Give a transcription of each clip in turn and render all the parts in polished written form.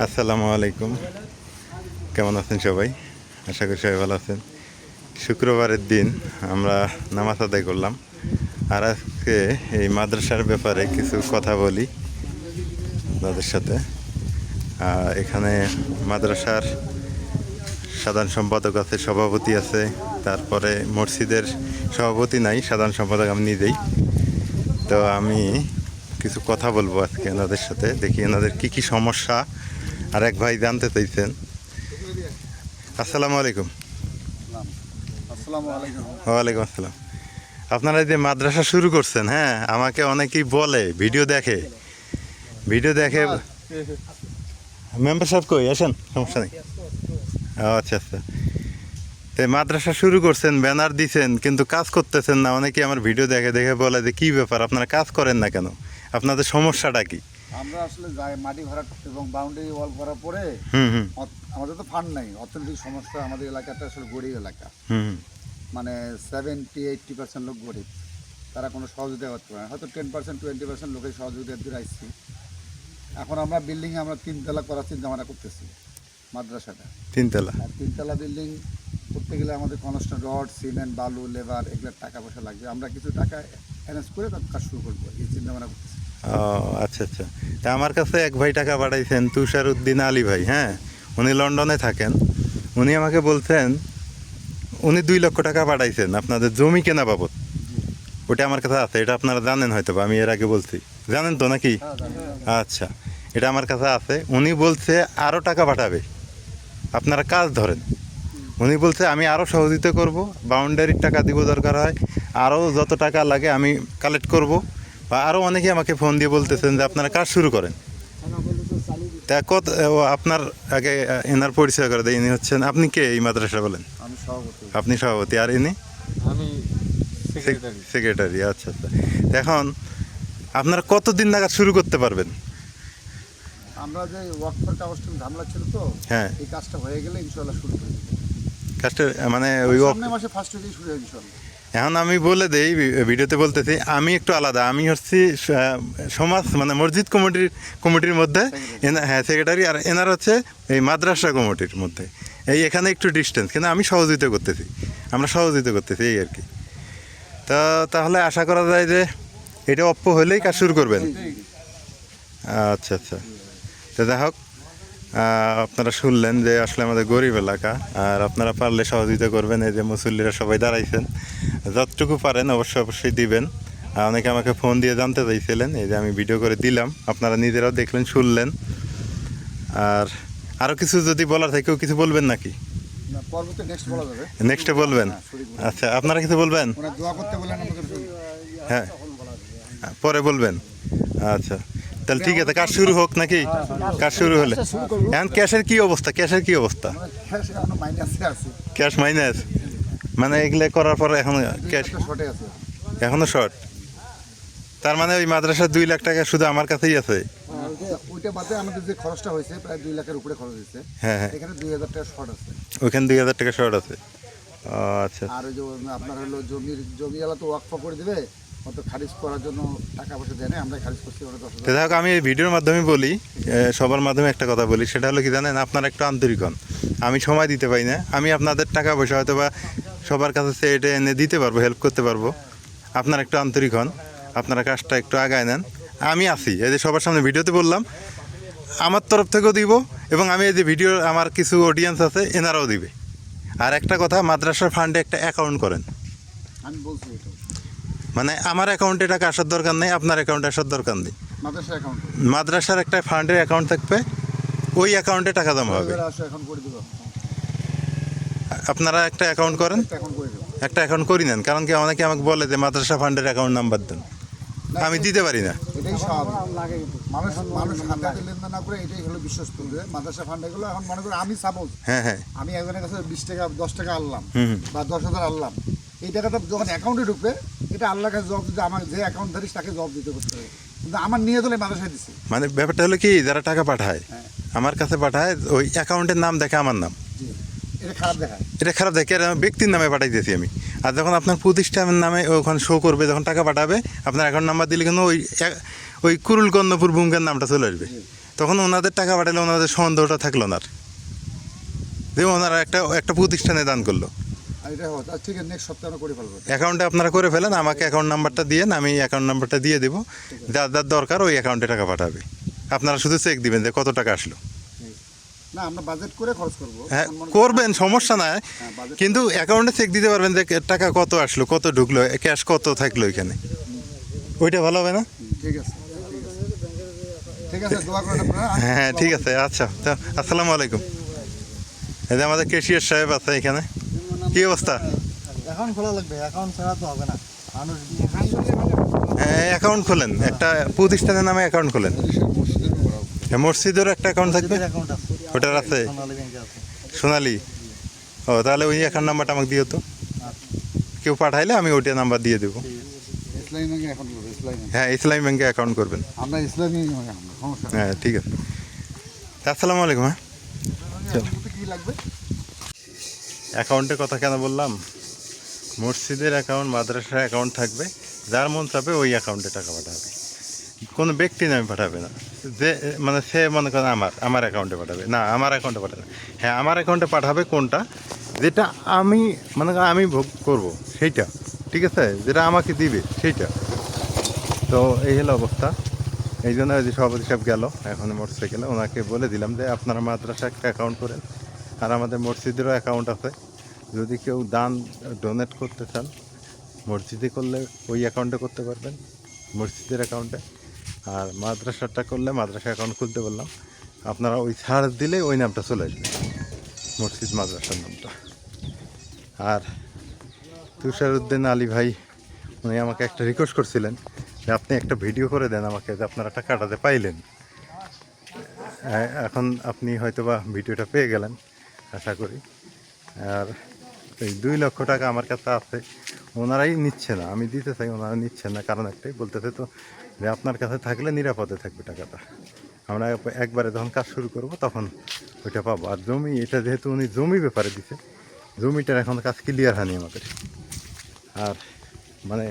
আসসালামু আলাইকুম, কেমন আছেন সবাই? আশা করি সবাই ভালো আছেন। শুক্রবারের দিন আমরা নামাজ আদায় করলাম, আর আজকে এই মাদ্রাসার ব্যাপারে কিছু কথা বলি আপনাদের সাথে। এখানে মাদ্রাসার সাধারণ সম্পাদক আছে, সভাপতি আছে, তারপরে মসজিদের সভাপতি নাই, সাধারণ সম্পাদক আমি নিজেই। তো আমি কিছু কথা বলবো আজকে এনাদের সাথে, দেখি এনাদের কী কী সমস্যা। আর এক ভাই জানতে চাইছেন। আসসালামু আলাইকুম। ওয়ালাইকুম আসসালাম। আপনারা যে মাদ্রাসা শুরু করছেন, হ্যাঁ, আমাকে অনেকেই বলে ভিডিও দেখে মেম্বার সাহেব কই আসেন, সমস্যা নেই। আচ্ছা আচ্ছা, তো মাদ্রাসা শুরু করছেন, ব্যানার দিছেন, কিন্তু কাজ করতেছেন না। অনেকেই আমার ভিডিও দেখে দেখে বলে যে কী ব্যাপার, আপনারা কাজ করেন না কেন, আপনাদের সমস্যাটা কি? আমরা আসলে মাটি ভরাট এবং বাউন্ডারি ওয়াল করার পরে আমাদের তো ফান্ড নাই, অর্থনৈতিক সমস্যা। আমাদের এলাকাটা আসলে গরিব এলাকা, মানে 70-80% লোক গরিব, তারা কোনো সহযোগিতা করতে পারে না। হয়তো 10%-20% লোকের সহযোগিতা দিয়ে আসছি। এখন আমরা বিল্ডিংয়ে আমরা 3 তলা করার চিন্তা ভাবনা করতেছি। মাদ্রাসাটা 3 তলা, আর 3 তলা বিল্ডিং করতে গেলে আমাদের কনস্ট্রাকশন, রড, সিমেন্ট, বালু, লেবার, এগুলোর টাকা পয়সা লাগবে। আমরা কিছু টাকা অ্যারেঞ্জ করে তার কাজ শুরু করবো, এই চিন্তা ভাবনা করতেছি। ও আচ্ছা আচ্ছা। তা আমার কাছে এক ভাই টাকা পাঠাইছেন, তুষার উদ্দিন আলী ভাই, হ্যাঁ, উনি লন্ডনে থাকেন। উনি আমাকে বলছেন উনি 2 লক্ষ টাকা পাঠাইছেন আপনাদের জমি কেনা বাবদ। ওটা আমার কাছে আছে, এটা আপনারা জানেন হয়তো, আমি এর আগে বলছি, জানেন তো নাকি? আচ্ছা, এটা আমার কাছে আছে। উনি বলছে আরও টাকা পাঠাবে, আপনারা কাজ ধরেন। উনি বলছে আমি আরও সহযোগিতা করব, বাউন্ডারির টাকা দিব দরকার হয়, আরও যত টাকা লাগে আমি কালেক্ট করব। বা আরও অনেকে আমাকে ফোন দিয়ে বলতেছেন যে আপনারা কাজ শুরু করেন। তা আপনার আগে এনার পরিচয় করে দেয়। ইনি হচ্ছেন, আপনি কে এই মাদ্রাসা বলেন? আমি সভাপতি। আপনি সভাপতি, আর ইনি আমি সেক্রেটারি। আচ্ছা আচ্ছা। এখন আপনারা কতদিন নাগাদ শুরু করতে পারবেন? আমরা যে ওয়ার্ক ফর কাগজটা ঝামেলা ছিল, তো হ্যাঁ, এই কাজটা হয়ে গেলে ইনশাআল্লাহ শুরু করে দেব। কাজটা মানে ওই সামনের মাসে ফার্স্ট উইকে শুরু হবে ইনশাআল্লাহ। এখন আমি বলে দেই, ভিডিওতে বলতেছি আমি একটু আলাদা। আমি হচ্ছি সমাজ মানে মসজিদ কমিটির মধ্যে, হ্যাঁ, সেক্রেটারি। আর এনার হচ্ছে এই মাদ্রাসা কমিটির মধ্যে। এখানে একটু ডিস্টেন্স, কিন্তু আমি সহযোগিতা করতেছি, আমরা সহযোগিতা করতেছি, এই আর কি। তাহলে আশা করা যায় যে এটা অপ্প হলেই কাজ শুরু করবেন। আচ্ছা আচ্ছা। তো যাই হোক, আপনারা শুনলেন যে আসলে আমাদের গরিব এলাকা, আর আপনারা পারলে সহযোগিতা করবেন। এই যে মুসল্লিরা সবাই দাঁড়াইছেন, যতটুকু পারেন অবশ্যই দিবেন। অনেকে আমাকে ফোন দিয়ে জানতে চাইছিলেন, এই যে আমি ভিডিও করে দিলাম, আপনারা নিজেরাও দেখলেন, শুনলেন। আর আরও কিছু যদি বলার থাকে, কেউ কিছু বলবেন নাকি? নেক্সটে বলবেন? আচ্ছা, আপনারা কিছু বলবেন? হ্যাঁ, পরে বলবেন। আচ্ছা, তাহলে ঠিক আছে, কাজ শুরু হোক নাকি? কাজ শুরু হলে এখন ক্যাশের কি অবস্থা? ক্যাশ মাইনাস, মানে এগুলো করার পর এখন ক্যাশ এখনো শর্ট। তার মানে ওই মাদ্রাসার 2 লাখ টাকা শুধু আমার কাছেই আছে। ওইটা বাদে আমাদের যে খরচটা হয়েছে প্রায় 2 লাখের উপরে খরচ হয়েছে। হ্যাঁ হ্যাঁ, এখানে 2000 টাকা শর্ট আছে। ওইখানে 2000 টাকা শর্ট আছে। আচ্ছা। আর ওই যে আপনার হলো জমিওয়ালা তো ওয়াকফ করে দেবে, অত খারিজ করার জন্য টাকা পয়সা দেয় না, আমরা খারিজ করছি ওরা 10,000। দেখো, আমি এই ভিডিওর মাধ্যমে বলি, সবার মাধ্যমে একটা কথা বলি, সেটা হলো কি জানেন, আপনারা একটু আন্তরিক হন। আমি সময় দিতে পারি না, আমি আপনাদের টাকা পয়সা হয়তো বা সবার কাছে এটা এনে দিতে পারবো, হেল্প করতে পারবো। আপনারা একটু আন্তরিক হন, আপনারা কাজটা একটু আগায় নেন। আমি আছি, এই যে সবার সামনে ভিডিওতে বললাম, আমার তরফ থেকেও দিব, এবং আমি এই যে ভিডিও আমার কিছু অডিয়েন্স আছে এনারাও দিবে। আর একটা কথা, মাদ্রাসার ফান্ডে একটা অ্যাকাউন্ট করেন। আমি বলছি এটা, মানে আমার অ্যাকাউন্টে টাকা আসার দরকার নেই, আপনার অ্যাকাউন্টে আসার দরকার নেই। মাদ্রাসার একটা ফান্ডের অ্যাকাউন্ট থাকবে, ওই অ্যাকাউন্টে টাকা জমা হবে। আপনারা একটা অ্যাকাউন্ট করেন, একটা অ্যাকাউন্ট করে নেন। কারণ কি, অনেকে আমাকে বলে যে মাদ্রাসা ফান্ডের অ্যাকাউন্ট নাম্বার দেন, আমি দিতে পারি না। এটাই স্বাভাবিক, মানুষ হাতে লেনদেন না করে এটাই হলো বিশ্বস্ত। মাদ্রাসা ফান্ড এগুলো এখন মনে করি আমি সাপোজ, হ্যাঁ হ্যাঁ, আমি একজনের কাছে 20 টাকা 10 টাকা আনলাম বা 10,000 আনলাম, এই টাকাটা যখন অ্যাকাউন্টে ঢুকবে, এটা আল্লাহর কাছে জবাব দিতে, আমার যে অ্যাকাউন্ট ধারিস তাকে জবাব দিতে করতে হবে। কিন্তু আমার নিয়ে চলে মাদ্রাসায় দিচ্ছে। মানে ব্যাপারটা হলো কি, যারা টাকা পাঠায় আমার কাছে পাঠায়, ওই অ্যাকাউন্টের নাম দেখে আমার নাম, এটা খারাপ দেখে, ব্যক্তির নামে পাঠাইতেছি আমি। আর যখন আপনার প্রতিষ্ঠানের নামে ওখানে শো করবে, যখন টাকা পাঠাবে, আপনার অ্যাকাউন্ট নাম্বার দিলে কিন্তু ওই কুরুল কর্ণপুর ভূমিকার নামটা চলে আসবে। তখন ওনাদের টাকা পাঠালে ওনাদের সন্দেহটা থাকলো না আর। যে ওনারা একটা একটা প্রতিষ্ঠানে দান করলো। আর এটা হচ্ছে ঠিক আছে, নেক্সট সপ্তাহে আমরা করে ফেলবো। অ্যাকাউন্টে আপনারা করে ফেলেন, আমাকে অ্যাকাউন্ট নাম্বারটা দিয়েন, আমি অ্যাকাউন্ট নাম্বারটা দিয়ে দেবো। যার যার দরকার ওই অ্যাকাউন্টে টাকা পাঠাবে। আপনারা শুধু চেক দিবেন যে কত টাকা আসলো। না, আমরা বাজেট করে খরচ করবো। হ্যাঁ এখন মনে করেন- করবেন, সমস্যা নাই, হ্যাঁ, বাজেট কিন্তু অ্যাকাউন্টে চেক দিতে পারবেন যে টাকা কত আসলো, কত ঢুকলো, ক্যাশ কত থাকলো এখানে, ওইটা ভালো হবে না? ঠিক আছে, ঠিক আছে, দোয়া করেন আপনারা। হ্যাঁ ঠিক আছে, আচ্ছা তা আসসালামু আলাইকুম। এই যে আমাদের কেশিয়ার সাহেব আছে এখানে, কি অবস্থা? অ্যাকাউন্ট খোলা লাগবে, অ্যাকাউন্ট ছাড়া তো হবে না। মানুষ হ্যাঁ অ্যাকাউন্ট খোলেন, একটা প্রতিষ্ঠানের নামে অ্যাকাউন্ট খোলেন। হ্যাঁ, মসজিদেরও একটা অ্যাকাউন্ট থাকবে, অ্যাকাউন্ট আছে, ওটার আছে সোনালী ব্যাংকে আছে। সোনালি। ও তাহলে ওই অ্যাকাউন্ট নাম্বারটা আমাকে দিও তো, কেউ পাঠাইলে আমি ওইটা নাম্বার দিয়ে দেবো। ইসলামী ব্যাংকে এখন করবো, ইসলামী ব্যাংক। হ্যাঁ ইসলামী ব্যাংকে অ্যাকাউন্ট করবেন। আমরা ইসলামী ব্যাংকে, সমস্যা নেই। হ্যাঁ ঠিক আছে, আসসালামু আলাইকুম। হ্যাঁ কি লাগবে? অ্যাকাউন্টের কথা কেন বললাম, মসজিদের অ্যাকাউন্ট, মাদ্রাসার অ্যাকাউন্ট থাকবে, যার মন চাবে ওই অ্যাকাউন্টে টাকা পাঠাবে, কোনো ব্যক্তি নামে পাঠাবে না। যে মানে সে মনে করেন আমার অ্যাকাউন্টে পাঠাবে না, আমার অ্যাকাউন্টে পাঠাবে না। হ্যাঁ আমার অ্যাকাউন্টে পাঠাবে কোনটা, যেটা আমি মনে করেন আমি ভোগ করবো সেইটা, ঠিক আছে, যেটা আমাকে দিবে সেইটা। তো এই হলো অবস্থা। এই জন্য ওই যে সভাপতি সাহেব গেল এখন মোটরসাইকেলে, ওনাকে বলে দিলাম যে আপনারা মাদ্রাসা একটা অ্যাকাউন্ট করেন, আর আমাদের মসজিদেরও অ্যাকাউন্ট আছে, যদি কেউ দান ডোনেট করতে চান মসজিদে করলে ওই অ্যাকাউন্টে করতে পারবেন, মসজিদের অ্যাকাউন্টে। আর মাদ্রাসাটা করলে মাদ্রাসা অ্যাকাউন্ট খুলতে বললাম, আপনারা ওই ছাড় দিলে ওই নামটা চলে আসবে, মসজিদ মাদ্রাসার নামটা। আর তুষারউদ্দিন আলী ভাই উনি আমাকে একটা রিকোয়েস্ট করছিলেন যে আপনি একটা ভিডিও করে দেন আমাকে যে আপনারা টাকাটা যে পাইলেন। এখন আপনি হয়তোবা ভিডিওটা পেয়ে গেলেন আশা করি। আর এই 2 লক্ষ টাকা আমার কাছে আছে, ওনারাই নিচ্ছে না, আমি দিতে চাই, ওনারা নিচ্ছেন না, কারণ একটাই বলতেছে তো যে আপনার কাছে থাকলে নিরাপদে থাকবে টাকাটা, আমরা একবারে যখন কাজ শুরু করব তখন ওইটা পাবো। আর জমি, এটা যেহেতু উনি জমি ব্যাপারে দিছে, জমিটার এখন কাজ ক্লিয়ার হয়নি আমাদের, আর মানে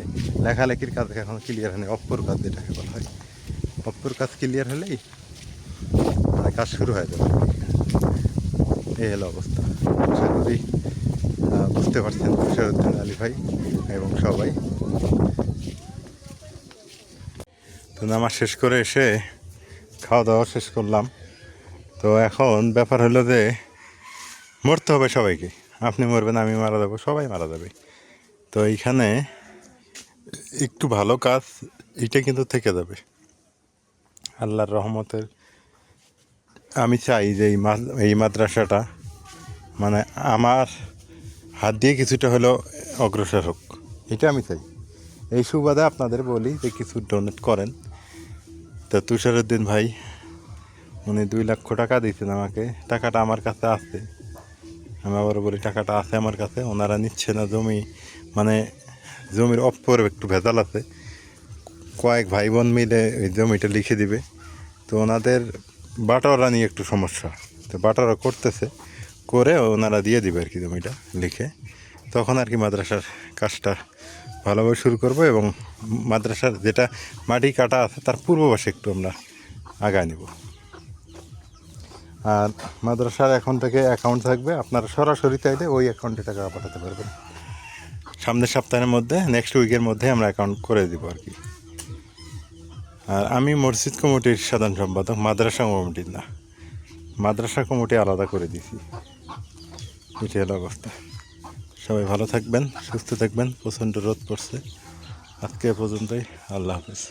লেখালেখির কাজ এখন ক্লিয়ার হয়নি, অপ্পর কাজ যেটাকে বলা হয়, অপ্পর কাজ ক্লিয়ার হলেই মানে কাজ শুরু হয়ে যাবে। এই হলো অবস্থা, আশা করি বুঝতে পারছেন তুষারউদ্দিন আলী ভাই এবং সবাই। তো নামাজ শেষ করে এসে খাওয়া দাওয়া শেষ করলাম। তো এখন ব্যাপার হলো যে মরতে হবে সবাইকে, আপনি মরবেন, আমি মারা যাবো, সবাই মারা যাবে। তো এইখানে একটু ভালো কাজ এটা কিন্তু থেকে যাবে আল্লাহর রহমতের। আমি চাই যে এই মাদ্রাসাটা মানে আমার হাত দিয়ে কিছুটা হলেও অগ্রসর হোক, এটা আমি চাই। এই সুবাদে আপনাদের বলি যে কিছু ডোনেট করেন। তো তুষারউদ্দিন ভাই উনি 2 লক্ষ টাকা দিয়েছেন আমাকে, টাকাটা আমার কাছে আছে, আমি আবার বলি টাকাটা আছে আমার কাছে, ওনারা নিচ্ছে না। জমি মানে জমির অপর একটু ভেজাল আছে, কয়েক ভাই বোন মিলে ওই জমিটা লিখে দিবে, তো ওনাদের বাটোয়ারা নিয়ে একটু সমস্যা, তো বাটোয়ারা করতেছে, করে ওনারা দিয়ে দিবে আর কি জমিটা লিখে। তখন আর কি মাদ্রাসার কাজটা ভালোভাবে শুরু করব, এবং মাদ্রাসার যেটা মাটি কাটা আছে তার পূর্ব পাশে একটু আমরা আগায় নেব। আর মাদ্রাসার এখন থেকে অ্যাকাউন্ট থাকবে, আপনারা সরাসরি চাইলে ওই অ্যাকাউন্টে টাকা পাঠাতে পারবেন। সামনের সপ্তাহের মধ্যে, নেক্সট উইকের মধ্যে আমরা অ্যাকাউন্ট করে দেবো আর কি। আর আমি মসজিদ কমিটির সাধারণ সম্পাদক, মাদ্রাসা কমিটির না, মাদ্রাসা কমিটি আলাদা করে দিয়েছি। এটি হলো অবস্থা। সবাই ভালো থাকবেন, সুস্থ থাকবেন, প্রচণ্ড রোদ পড়ছে। আজকে এ পর্যন্তই, আল্লাহ হাফেজ।